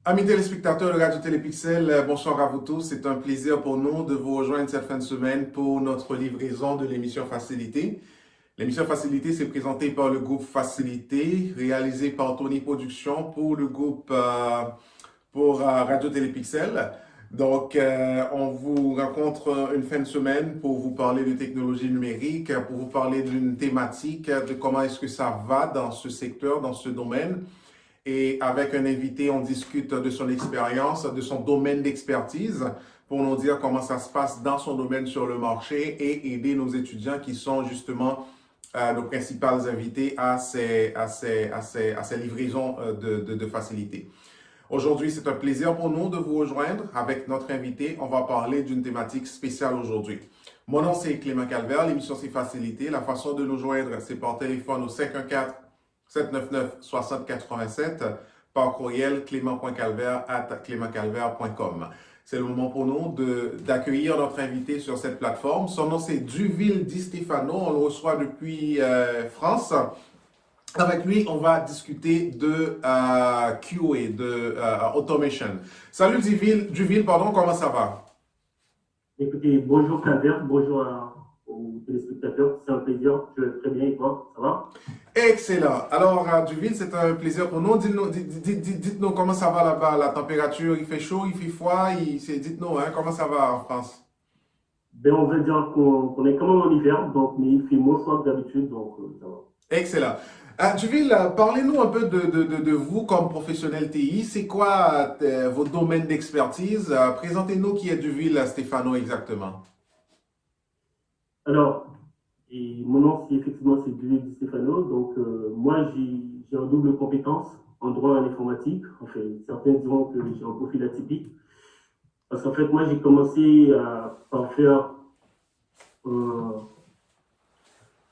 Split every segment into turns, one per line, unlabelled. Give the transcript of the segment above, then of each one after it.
Amis téléspectateurs de Radio Télépixel, bonsoir à vous tous. C'est un plaisir pour nous de vous rejoindre cette fin de semaine pour notre livraison de l'émission Facilité. L'émission Facilité, c'est présenté par le groupe Facilité, réalisé par Tony Productions pour le groupe Radio Télépixel. Donc, on vous rencontre une fin de semaine pour vous parler de technologie numérique, pour vous parler d'une thématique, de comment est-ce que ça va dans ce secteur, dans ce domaine. Et avec un invité, on discute de son expérience, de son domaine d'expertise pour nous dire comment ça se passe dans son domaine sur le marché et aider nos étudiants qui sont justement nos principaux invités à ces livraisons de facilité. Aujourd'hui, c'est un plaisir pour nous de vous rejoindre avec notre invité. On va parler d'une thématique spéciale aujourd'hui. Mon nom, c'est Clément Calvert. L'émission, c'est Facilité. La façon de nous joindre, c'est par téléphone au 514-799-6087, par courriel clément.calvert@clémentcalvert.com. C'est le moment pour nous d'accueillir notre invité sur cette plateforme. Son nom, c'est Duville Di Stefano. On le reçoit depuis France. Avec lui, on va discuter de QA, de automation. Salut Duville, pardon, comment ça va?
Écoutez, bonjour Calvert, bonjour aux téléspectateurs, c'est un plaisir, je vais très bien et toi, ça va?
Excellent. Alors, Duville, c'est un plaisir pour nous. Dites-nous comment ça va là-bas, la température, il fait chaud, il fait froid, dites-nous, hein, comment ça va en France?
Ben, on va dire qu'on est quand même en hiver, donc, mais il fait moins froid que d'habitude, donc ça va.
Excellent. Duville, parlez-nous un peu de vous comme professionnel TI. C'est quoi vos domaines d'expertise? Présentez-nous qui est Duville Stefano exactement.
Alors, mon nom, c'est Duville Di Stefano, donc moi, j'ai un double compétence en droit et en informatique. Enfin, certains diront que j'ai un profil atypique, parce qu'en fait, moi, j'ai commencé par faire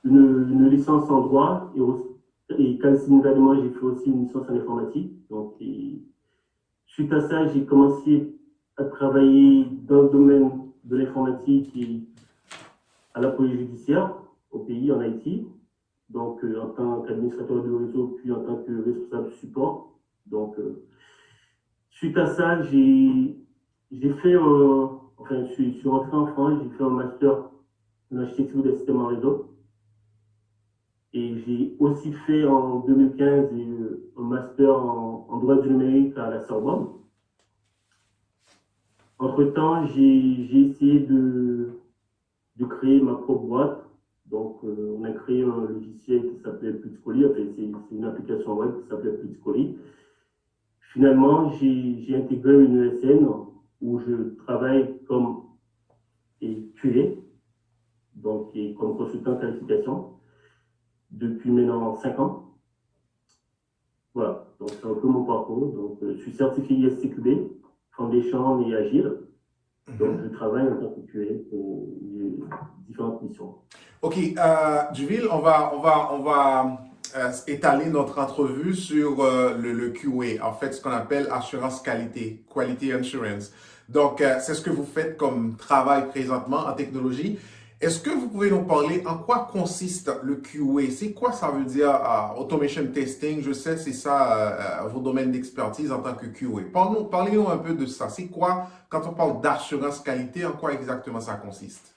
une licence en droit et simultanément, j'ai fait aussi une licence en informatique. Donc, suite à ça, j'ai commencé à travailler dans le domaine de l'informatique et à la police judiciaire au pays, en Haïti. Donc, en tant qu'administrateur de réseau, puis en tant que responsable support. Donc, suite à ça, j'ai fait, enfin, je suis rentré en France, j'ai fait un master en architecture des systèmes en réseau. Et j'ai aussi fait en 2015 un master en droit du numérique à la Sorbonne. Entre-temps, j'ai essayé de créer ma propre boîte. Donc, on a créé un logiciel qui s'appelait Pitscoli. Enfin, c'est une application web qui s'appelait Pitscoli. Finalement, j'ai intégré une ESN où je travaille comme QA, donc comme consultant en qualification, depuis maintenant 5 ans. Voilà, donc c'est un peu mon parcours. Donc, je suis certifié ISTQB, Foundation et Agile. Donc, je travaille en tant que QA pour différentes missions.
Ok, Duville, on va étaler notre entrevue sur le QA, en fait, ce qu'on appelle assurance qualité, Quality Assurance. Donc, c'est ce que vous faites comme travail présentement en technologie. Est-ce que vous pouvez nous parler en quoi consiste le QA? C'est quoi ça veut dire automation testing? Je sais, c'est ça vos domaines d'expertise en tant que QA. Parlez-nous un peu de ça. C'est quoi, quand on parle d'assurance qualité, en quoi exactement ça consiste?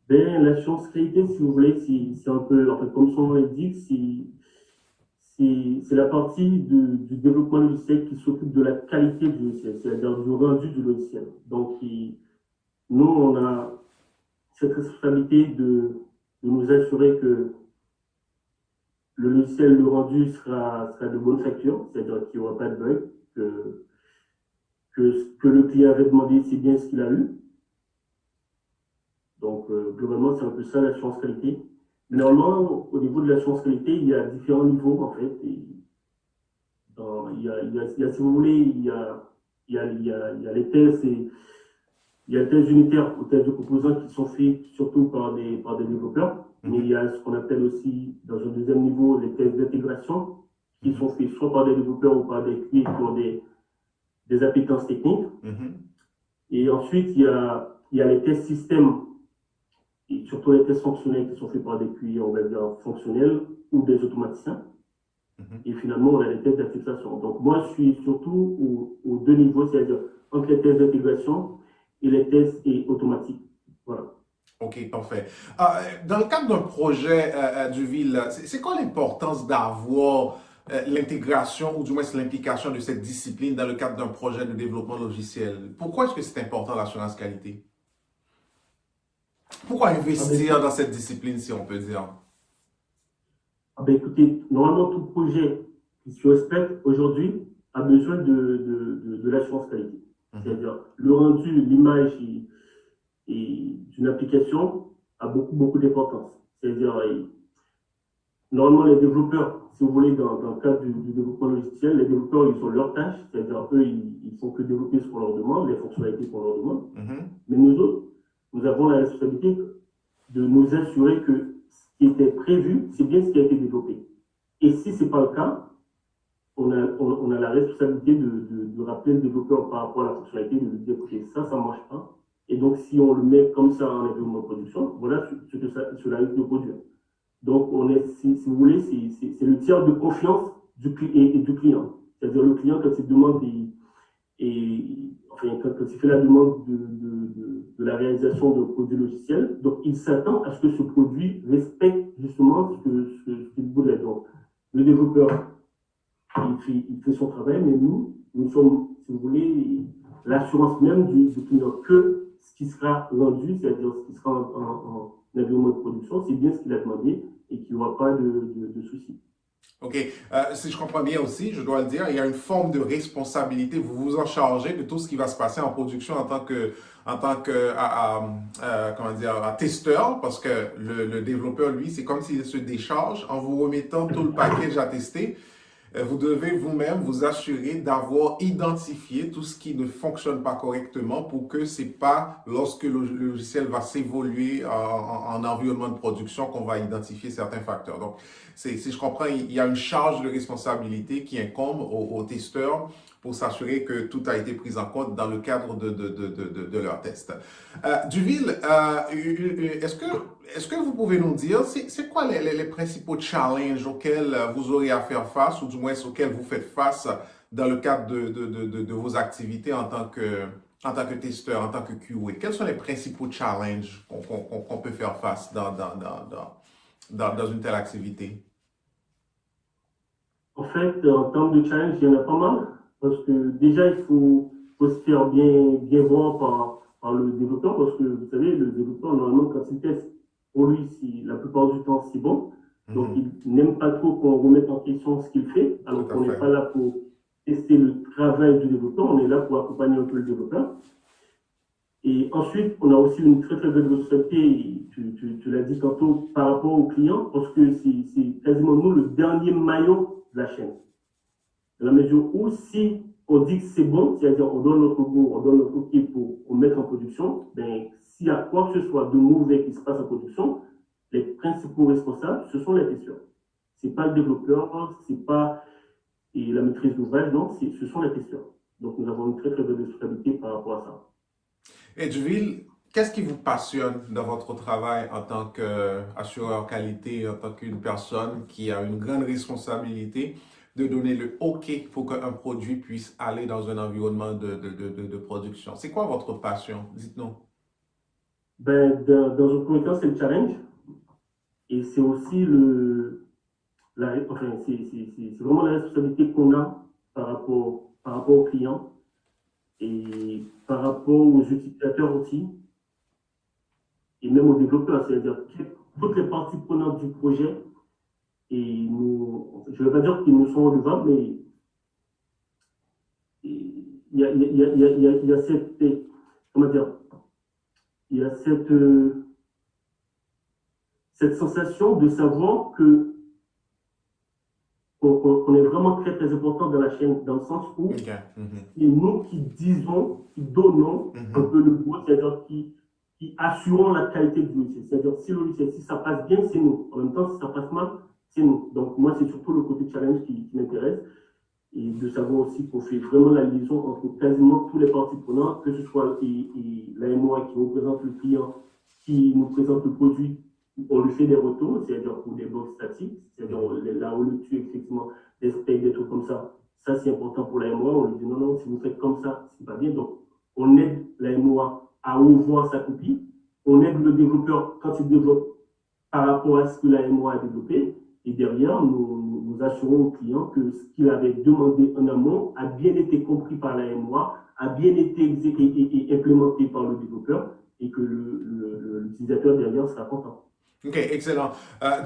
Ben, l'assurance qualité, si vous voulez, c'est un peu, en fait, comme son nom l'indique, c'est la partie du développement logiciel qui s'occupe de la qualité du logiciel, c'est-à-dire du rendu du logiciel. Donc, nous, on a cette responsabilité de nous assurer que le logiciel, le rendu sera de bonne facture, c'est-à-dire qu'il n'y aura pas de bug, que ce que le client avait demandé, c'est bien ce qu'il a eu. Donc, globalement, c'est un peu ça l'assurance qualité. Mais normalement, au niveau de l'assurance qualité, il y a différents niveaux, en fait. Si vous voulez, il y a les tests, il y a les tests unitaires ou tests de composants qui sont faits surtout par des développeurs. Mais il y a ce qu'on appelle aussi, dans un deuxième niveau, les tests d'intégration qui sont faits soit par des développeurs ou par des QA qui ont des appétences techniques. Et ensuite, il y a les tests système, et surtout les tests fonctionnels qui sont faits par des QA, on va dire, fonctionnels ou des automaticiens.
Mhm.
Et finalement, on a les tests d'acceptation. Donc, moi, je suis surtout aux deux niveaux, c'est-à-dire entre les tests d'intégration et les tests automatiques. Voilà.
OK, parfait. Dans le cadre d'un projet du ville, c'est quoi l'importance d'avoir l'intégration ou du moins l'implication de cette discipline dans le cadre d'un projet de développement logiciel? Pourquoi est-ce que c'est important l'assurance qualité? Pourquoi
Ah ben,
investir dans cette discipline, si on peut dire?
écoutez, normalement, tout projet qui se respecte aujourd'hui a besoin de l'assurance qualité.
Mhm,
C'est-à-dire, le rendu, l'image et d'une application a beaucoup d'importance. C'est-à-dire, normalement, les développeurs, si vous voulez, dans le cadre du développement logiciel, les développeurs, ils ont leur tâche, c'est-à-dire, eux, ils font que développer ce qu'on leur demande, les fonctionnalités qu'on leur demande.
mhm.
Mais nous autres, nous avons la responsabilité de nous assurer que ce qui était prévu, c'est bien ce qui a été développé. Et si ce n'est pas le cas, on a la responsabilité de rappeler le développeur par rapport à la fonctionnalité, de lui dire, écoutez, ça ne marche pas. Et donc, si on le met comme ça en environnement de production, voilà ce que cela risque de produire. Donc, si vous voulez, c'est le tiers de confiance du client. C'est-à-dire le client, quand il demande enfin, quand il fait la demande de la réalisation d'un produit logiciel, donc il s'attend à ce que ce produit respecte justement ce qu'il voulait. Donc, le développeur, il fait son travail, mais nous sommes, si vous voulez, l'assurance même du client que ce qui sera rendu, c'est-à-dire ce qui sera en environnement de production, c'est bien ce qu'il a demandé et qu'il n'y aura pas de soucis.
OK. Si je comprends bien aussi, je dois le dire, il y a une forme de responsabilité. Vous vous en chargez de tout ce qui va se passer en production en tant que comment dire, testeur, parce que le développeur, lui, c'est comme s'il se décharge en vous remettant tout le package à tester. Vous devez vous-même vous assurer d'avoir identifié tout ce qui ne fonctionne pas correctement pour que c'est pas lorsque le logiciel va s'évoluer en environnement de production qu'on va identifier certains facteurs. Donc, si je comprends, il y a une charge de responsabilité qui incombe aux testeurs pour s'assurer que tout a été pris en compte dans le cadre de leur test. Duville, est-ce que vous pouvez nous dire, c'est quoi les principaux challenges auxquels vous aurez à faire face, ou du moins auxquels vous faites face dans le cadre de vos activités en tant que testeur, en tant que QA? Quels sont les principaux challenges qu'on peut faire face dans une telle activité?
En fait, en termes de challenge, il y en a pas mal, parce que déjà, faut se faire bien voir par le développeur, parce que vous savez, le développeur, normalement, quand il teste, pour lui, la plupart du temps, c'est bon. Donc,
Mhm.
il n'aime pas trop qu'on remette en question ce qu'il fait,
Tout
alors
à
qu'on n'est
fait.
pas là pour tester le travail du développeur, on est là pour accompagner un peu le développeur. Et ensuite, on a aussi une très belle responsabilité, tu l'as dit tantôt, par rapport aux clients, parce que c'est quasiment nous le dernier maillon de la chaîne. Dans la mesure où si on dit que c'est bon, c'est-à-dire on donne notre go, on donne notre OK pour mettre en production, ben, s'il y a quoi que ce soit de mauvais qui se passe en production, les principaux responsables, ce sont les testeurs. Ce n'est pas le développeur, ce n'est pas la maîtrise d'ouvrage, non, ce sont les testeurs. Donc nous avons une très belle responsabilité par rapport à ça.
Et Duville, qu'est-ce qui vous passionne dans votre travail en tant qu'assureur qualité, en tant qu'une personne qui a une grande responsabilité de donner le OK pour qu'un produit puisse aller dans un environnement de production? C'est quoi votre passion? Dites-nous.
Ben, dans un premier temps, c'est le challenge et c'est aussi enfin, c'est vraiment la responsabilité qu'on a par rapport aux clients et par rapport aux utilisateurs aussi, et même aux développeurs, c'est-à-dire toutes les parties prenantes du projet. Et nous, je ne veux pas dire qu'ils nous sont redevables, mais il y a cette, comment dire, il y a cette sensation de savoir qu'on est vraiment très important dans la chaîne, dans le sens où
OK. Mhm.
c'est nous qui disons, qui donnons un
Mhm.
peu le goût, c'est-à-dire qui assurons la qualité du logiciel. C'est-à-dire si le logiciel, si ça passe bien, c'est nous. En même temps, si ça passe mal, c'est nous. Donc moi, c'est surtout le côté challenge qui m'intéresse et de savoir aussi qu'on fait vraiment la liaison entre quasiment tous les parties prenantes, que ce soit la MOA qui représente le client, qui nous présente le produit, on lui fait des retours, c'est-à-dire pour des blocs statiques, c'est-à-dire là où tu effectivement des specs, des trucs comme ça c'est important pour la MOA, on lui dit non, non, si vous faites comme ça, c'est pas bien. Donc, on aide la MOA à revoir sa copie, on aide le développeur quand il développe par rapport à ce que la MOA a développé, et derrière, nous assurons au client que ce qu'il avait demandé en amont a bien été compris par la MOA, a bien été implémenté par le développeur, et que l'utilisateur derrière sera content.
OK, excellent.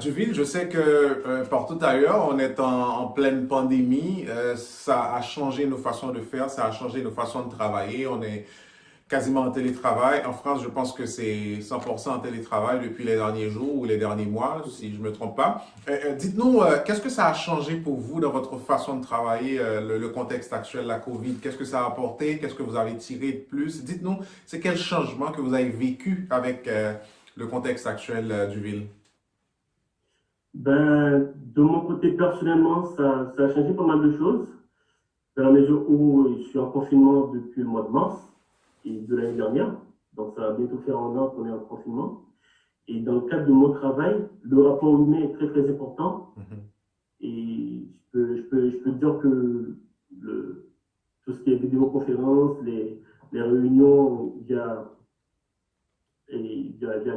Duville, je sais que partout ailleurs, on est en pleine pandémie. Ça a changé nos façons de faire, ça a changé nos façons de travailler. On est quasiment en télétravail. En France, je pense que c'est 100% en télétravail depuis les derniers jours ou les derniers mois, si je ne me trompe pas. Dites-nous, qu'est-ce que ça a changé pour vous dans votre façon de travailler, le contexte actuel, la COVID? Qu'est-ce que ça a apporté? Qu'est-ce que vous avez tiré de plus? Dites-nous, c'est quel changement que vous avez vécu avec le contexte actuel du ville?
Ben, de mon côté, personnellement, ça a changé pas mal de choses, dans la mesure où je suis en confinement depuis le mois de mars et de l'année dernière. Donc, ça va bientôt faire un an qu'on est en confinement. Et dans le cadre de mon travail, le rapport humain est très, très important. Et je peux dire que tout ce qui est vidéoconférence, les réunions via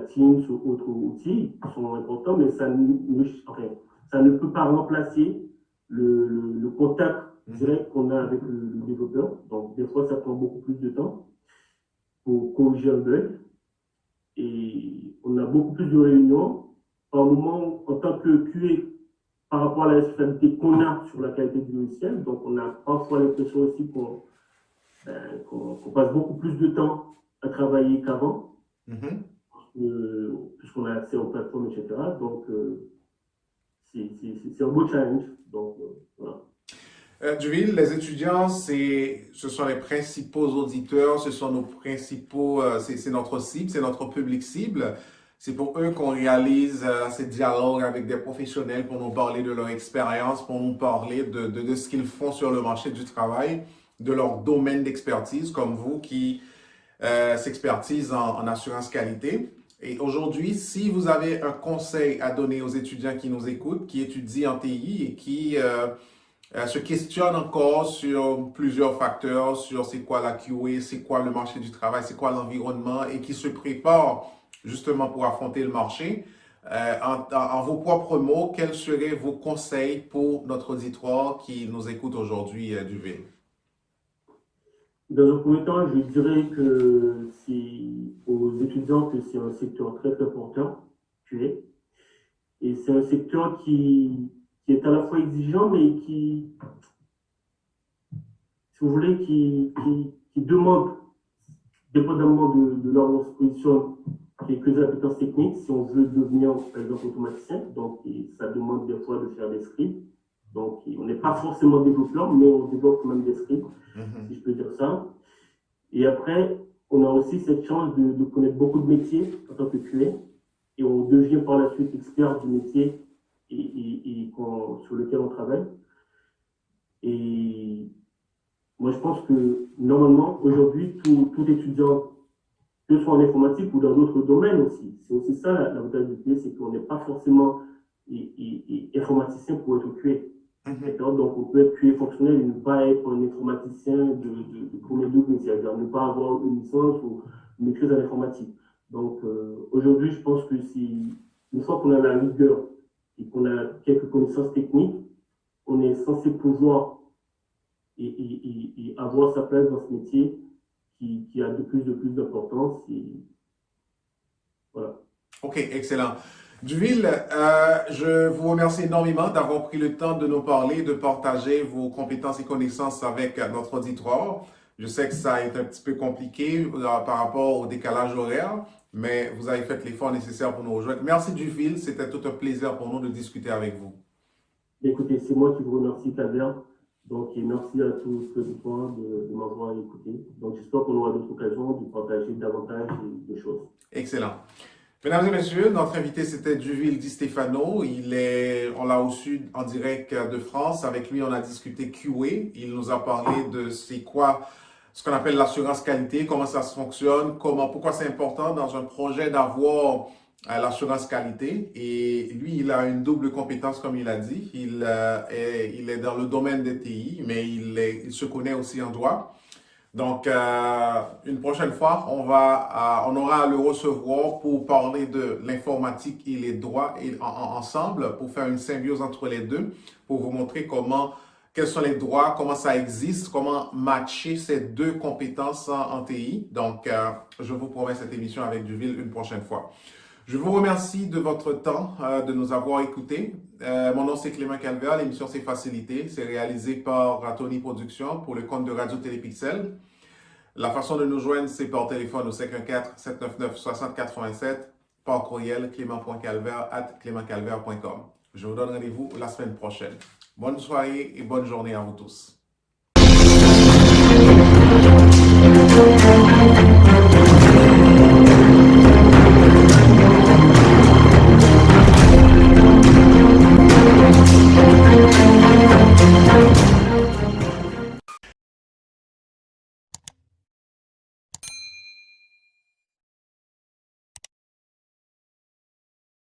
Teams ou autres outils sont importants, mais ça ne peut pas remplacer le contact direct qu'on a avec le développeur. Donc, des fois, ça prend beaucoup plus de temps pour corriger un bug. Et on a beaucoup plus de réunions. Par moment, en tant que QA, par rapport à la responsabilité qu'on a sur la qualité du logiciel, donc on a parfois l'impression aussi qu'on passe beaucoup plus de temps à travailler qu'avant, puisqu'on a accès aux plateformes, etc. Donc, c'est un beau challenge. Donc, voilà.
Duville, les étudiants, ce sont les principaux auditeurs, ce sont nos principaux, c'est notre cible, c'est notre public cible. C'est pour eux qu'on réalise ces dialogues avec des professionnels pour nous parler de leur expérience, pour nous parler de ce qu'ils font sur le marché du travail, de leur domaine d'expertise, comme vous qui s'expertise en assurance qualité. Et aujourd'hui, si vous avez un conseil à donner aux étudiants qui nous écoutent, qui étudient en TI et qui se questionnent encore sur plusieurs facteurs, sur c'est quoi la QA, c'est quoi le marché du travail, c'est quoi l'environnement et qui se préparent justement pour affronter le marché, en vos propres mots, quels seraient vos conseils pour notre auditoire qui nous écoute aujourd'hui, Duville?
Dans un premier temps, je dirais que c'est aux étudiants que c'est un secteur très très porteur, QA. Et c'est un secteur qui est à la fois exigeant, mais si vous voulez, qui demande, dépendamment de leur position, quelques appétences techniques, si on veut devenir, par exemple, automaticien. Donc, ça demande des fois de faire des scripts. Donc, on n'est pas forcément développeur, mais on développe quand même des scripts, si je peux dire ça. Et après, on a aussi cette chance de connaître beaucoup de métiers en tant que QA. Et on devient par la suite expert du métier sur lequel on travaille. Et moi, je pense que normalement, aujourd'hui, tout étudiant, que ce soit en informatique ou dans d'autres domaines aussi, c'est aussi ça l'avantage du QA, c'est qu'on n'est pas forcément informaticien pour être QA. Donc, on peut être QA fonctionnel et ne pas être un informaticien de premier degré, c'est-à-dire ne pas avoir une licence ou une maîtrise en informatique. Donc, aujourd'hui, je pense que une fois qu'on a la rigueur et qu'on a quelques connaissances techniques, on est censé pouvoir et avoir sa place dans ce métier qui a de plus d'importance. Voilà.
OK, excellent. Duville, je vous remercie énormément d'avoir pris le temps de nous parler, de partager vos compétences et connaissances avec notre auditoire. Je sais que ça a été un petit peu compliqué par rapport au décalage horaire, mais vous avez fait l'effort nécessaire pour nous rejoindre. Merci Duville, c'était tout un plaisir pour nous de discuter avec vous.
Écoutez, c'est moi qui vous remercie, Kader. Donc, et merci à tous l'auditoire de m'avoir écouté. Donc, j'espère qu'on aura d'autres occasions de partager davantage de choses.
Excellent. Mesdames et messieurs, notre invité c'était Duville Di Stefano. On l'a reçu en direct de France. Avec lui, on a discuté QA. Il nous a parlé de c'est quoi ce qu'on appelle l'assurance qualité, comment ça fonctionne, pourquoi c'est important dans un projet d'avoir l'assurance qualité. Et lui, il a une double compétence, comme il a dit. Il est dans le domaine des TI, mais il se connaît aussi en droit. Donc, une prochaine fois, on aura à le recevoir pour parler de l'informatique et les droits ensemble, pour faire une symbiose entre les deux, pour vous montrer quels sont les droits, comment ça existe, comment matcher ces deux compétences en TI. Donc, je vous promets cette émission avec Duville une prochaine fois. Je vous remercie de votre temps, de nous avoir écoutés. Mon nom c'est Clément Calvert, l'émission c'est Facilité, c'est réalisé par Tony Productions pour le compte de Radio Télépixel. La façon de nous joindre, c'est par téléphone au 514-799-6087, par courriel clément.calvert@clémentcalvert.com. Je vous donne rendez-vous la semaine prochaine. Bonne soirée et bonne journée à vous tous.